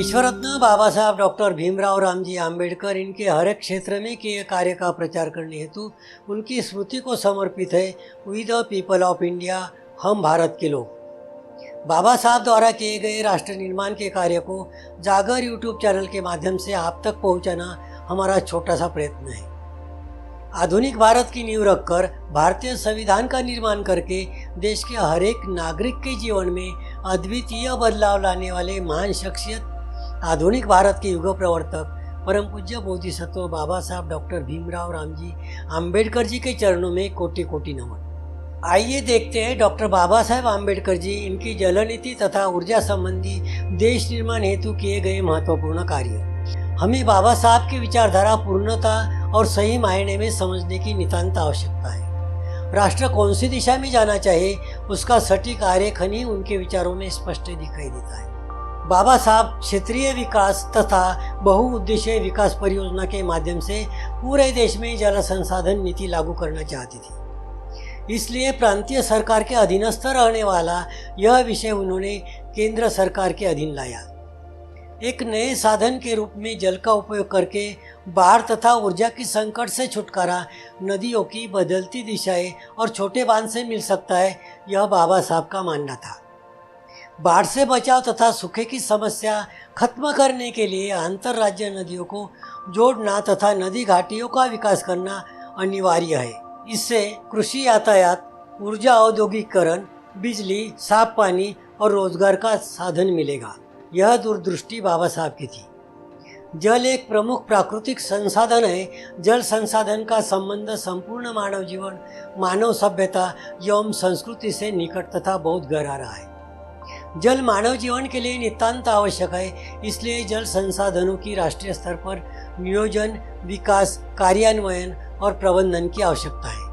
विश्वरत्न बाबा साहब डॉक्टर भीमराव रामजी आम्बेडकर इनके हर एक क्षेत्र में किए कार्य का प्रचार करने हेतु उनकी स्मृति को समर्पित है we the people of India, हम भारत के लोग। बाबा साहब द्वारा किए गए राष्ट्र निर्माण के कार्य को जागर यूट्यूब चैनल के माध्यम से आप तक पहुंचाना हमारा छोटा सा प्रयत्न है। आधुनिक भारत की नींव रखकर भारतीय संविधान का निर्माण करके देश के हर एक नागरिक के जीवन में अद्वितीय बदलाव लाने वाले महान शख्सियत आधुनिक भारत के युग प्रवर्तक परम पूज्य बोधिसत्व बाबा साहब डॉक्टर भीमराव रामजी आम्बेडकर जी के चरणों में कोटि कोटि नमन। आइए देखते हैं डॉक्टर बाबा साहब आम्बेडकर जी इनकी जल नीति तथा ऊर्जा संबंधी देश निर्माण हेतु किए गए महत्वपूर्ण कार्य। हमें बाबा साहब की विचारधारा पूर्णता और सही मायने में समझने की नितांत आवश्यकता है। राष्ट्र कौन सी दिशा में जाना चाहे उसका सटीक आरेखन ही उनके विचारों में स्पष्ट दिखाई देता है। बाबा साहब क्षेत्रीय विकास तथा बहुउद्देशीय विकास परियोजना के माध्यम से पूरे देश में जल संसाधन नीति लागू करना चाहती थी। इसलिए प्रांतीय सरकार के अधीनस्थ रहने वाला यह विषय उन्होंने केंद्र सरकार के अधीन लाया। एक नए साधन के रूप में जल का उपयोग करके बाढ़ तथा ऊर्जा की संकट से छुटकारा नदियों की बदलती दिशाएं और छोटे बांध से मिल सकता है, यह बाबा साहब का मानना था। बाढ़ से बचाव तथा सूखे की समस्या खत्म करने के लिए अंतर्राज्य नदियों को जोड़ना तथा नदी घाटियों का विकास करना अनिवार्य है। इससे कृषि, यातायात, ऊर्जा, औद्योगिकीकरण, बिजली, साफ पानी और रोजगार का साधन मिलेगा। यह दूरदृष्टि बाबा साहब की थी। जल एक प्रमुख प्राकृतिक संसाधन है। जल संसाधन का संबंध संपूर्ण मानव जीवन, मानव सभ्यता एवं संस्कृति से निकट तथा बहुत गहरा रहा है। जल मानव जीवन के लिए नितांत आवश्यक है। इसलिए जल संसाधनों की राष्ट्रीय स्तर पर नियोजन, विकास, कार्यान्वयन और प्रबंधन की आवश्यकता है।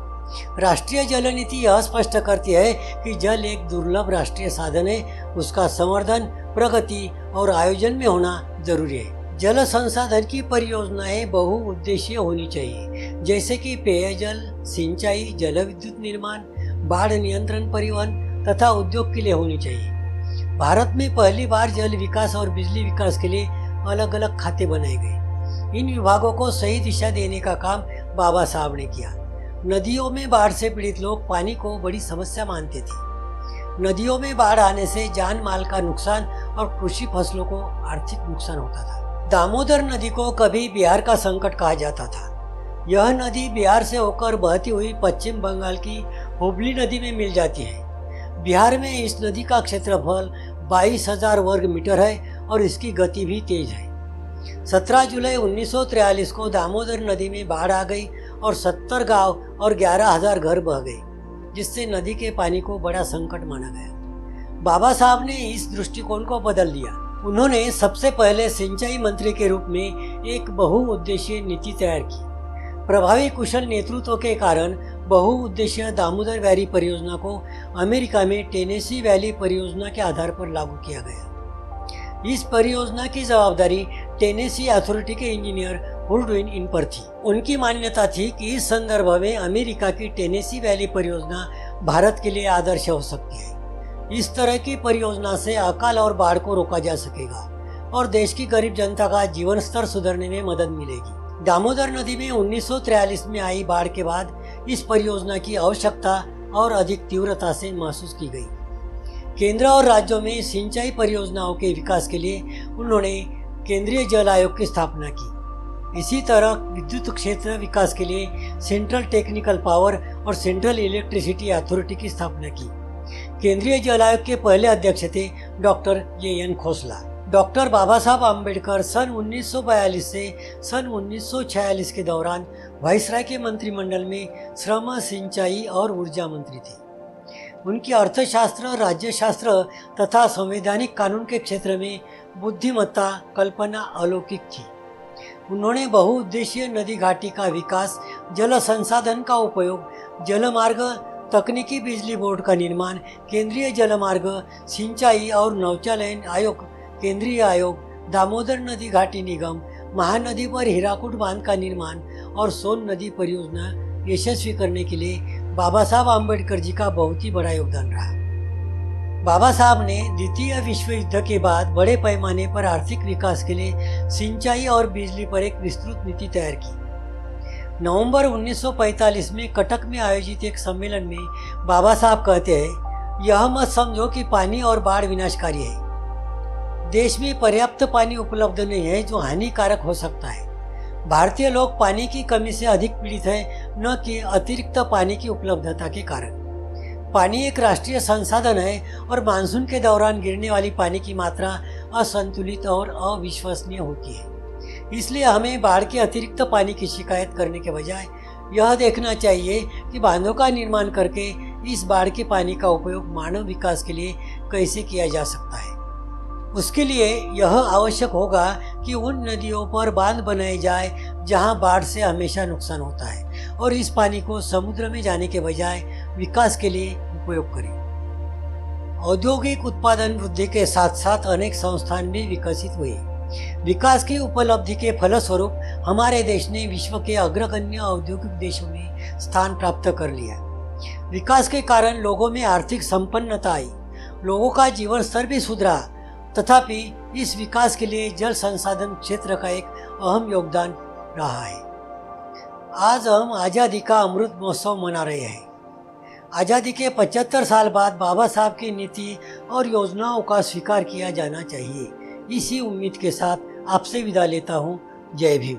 राष्ट्रीय जल नीति यह स्पष्ट करती है कि जल एक दुर्लभ राष्ट्रीय साधन है। उसका संवर्धन, प्रगति और आयोजन में होना जरूरी है। जल संसाधन की परियोजनाएं बहुउद्देशीय होनी चाहिए, जैसे कि पेयजल, सिंचाई, जल विद्युत निर्माण, बाढ़ नियंत्रण, परिवहन तथा उद्योग के लिए होनी चाहिए। भारत में पहली बार जल विकास और बिजली विकास के लिए अलग अलग खाते बनाए गए। इन विभागों को सही दिशा देने का काम बाबा साहब ने किया। नदियों में बाढ़ से पीड़ित लोग पानी को बड़ी समस्या मानते थे। नदियों में बाढ़ आने से जान माल का नुकसान और कृषि फसलों को आर्थिक नुकसान होता था। दामोदर नदी को कभी बिहार का संकट कहा जाता था। यह नदी बिहार से होकर बहती हुई पश्चिम बंगाल की हुबली नदी में मिल जाती है। बिहार में इस नदी का क्षेत्रफल 22,000 वर्ग मीटर है और इसकी गति भी तेज है। 17 जुलाई 1943 को दामोदर नदी में बाढ़ आ गई और 70 गांव और 11,000 घर बह गए, जिससे नदी के पानी को बड़ा संकट माना गया। बाबा साहब ने इस दृष्टिकोण को बदल दिया। उन्होंने सबसे पहले सिंचाई मंत्री के रूप में एक बहुउद्देशीय नीति तैयार की। प्रभावी कुशल नेतृत्व के कारण बहुउद्देशीय दामोदर वैली परियोजना को अमेरिका में टेनेसी वैली परियोजना के आधार पर लागू किया गया। इस परियोजना की जवाबदारी टेनेसी अथॉरिटी के इंजीनियर हुडविन इन पर थी। उनकी मान्यता थी कि इस संदर्भ में अमेरिका की टेनेसी वैली परियोजना भारत के लिए आदर्श हो सकती है। इस तरह की परियोजना से अकाल और बाढ़ को रोका जा सकेगा और देश की गरीब जनता का जीवन स्तर सुधरने में मदद मिलेगी। दामोदर नदी में 1943 में आई बाढ़ के बाद इस परियोजना की आवश्यकता और अधिक तीव्रता से महसूस की गई। केंद्र और राज्यों में सिंचाई परियोजनाओं के विकास के लिए उन्होंने केंद्रीय जल आयोग की स्थापना की। इसी तरह विद्युत क्षेत्र विकास के लिए सेंट्रल टेक्निकल पावर और सेंट्रल इलेक्ट्रिसिटी अथॉरिटी की स्थापना की। केंद्रीय जल आयोग के पहले अध्यक्ष थे डॉक्टर JN खोसला। डॉक्टर बाबा साहब आम्बेडकर सन 1942 से सन 1946 के दौरान वायसराय के मंत्रिमंडल में श्रम, सिंचाई और ऊर्जा मंत्री थे। उनकी अर्थशास्त्र, राज्यशास्त्र तथा संवैधानिक कानून के क्षेत्र में बुद्धिमत्ता, कल्पना अलौकिक थी। उन्होंने बहुउद्देशीय नदी घाटी का विकास, जल संसाधन का उपयोग, जलमार्ग, तकनीकी बिजली बोर्ड का निर्माण, केंद्रीय जलमार्ग, सिंचाई और नौचालयन आयोग, केंद्रीय आयोग, दामोदर नदी घाटी निगम, महानदी पर हीराकुड बांध का निर्माण और सोन नदी परियोजना यशस्वी करने के लिए बाबा साहब आम्बेडकर जी का बहुत ही बड़ा योगदान रहा। बाबा साहब ने द्वितीय विश्व युद्ध के बाद बड़े पैमाने पर आर्थिक विकास के लिए सिंचाई और बिजली पर एक विस्तृत नीति तैयार की। नवंबर 1945 में कटक में आयोजित एक सम्मेलन में बाबा साहब कहते हैं, यह मत समझो कि पानी और बाढ़ विनाशकारी है। देश में पर्याप्त पानी उपलब्ध नहीं है जो हानिकारक हो सकता है। भारतीय लोग पानी की कमी से अधिक पीड़ित हैं, न कि अतिरिक्त पानी की उपलब्धता के कारण। पानी एक राष्ट्रीय संसाधन है और मानसून के दौरान गिरने वाली पानी की मात्रा असंतुलित और अविश्वसनीय होती है। इसलिए हमें बाढ़ के अतिरिक्त पानी की शिकायत करने के बजाय यह देखना चाहिए कि बांधों का निर्माण करके इस बाढ़ के पानी का उपयोग मानव विकास के लिए कैसे किया जा सकता है। उसके लिए यह आवश्यक होगा कि उन नदियों पर बांध बनाए जाए जहां बाढ़ से हमेशा नुकसान होता है और इस पानी को समुद्र में जाने के बजाय विकास के लिए उपयोग करें। औद्योगिक उत्पादन वृद्धि के साथ साथ अनेक संस्थान भी विकसित हुए। विकास की उपलब्धि के फलस्वरूप हमारे देश ने विश्व के अग्रगण्य औद्योगिक देशों में स्थान प्राप्त कर लिया। विकास के कारण लोगों में आर्थिक संपन्नता आई, लोगों का जीवन स्तर भी सुधरा। तथापि इस विकास के लिए जल संसाधन क्षेत्र का एक अहम योगदान रहा है। आज हम आज़ादी का अमृत महोत्सव मना रहे हैं। आज़ादी के 75 साल बाद बाबा साहब की नीति और योजनाओं का स्वीकार किया जाना चाहिए। इसी उम्मीद के साथ आपसे विदा लेता हूँ। जय भीम।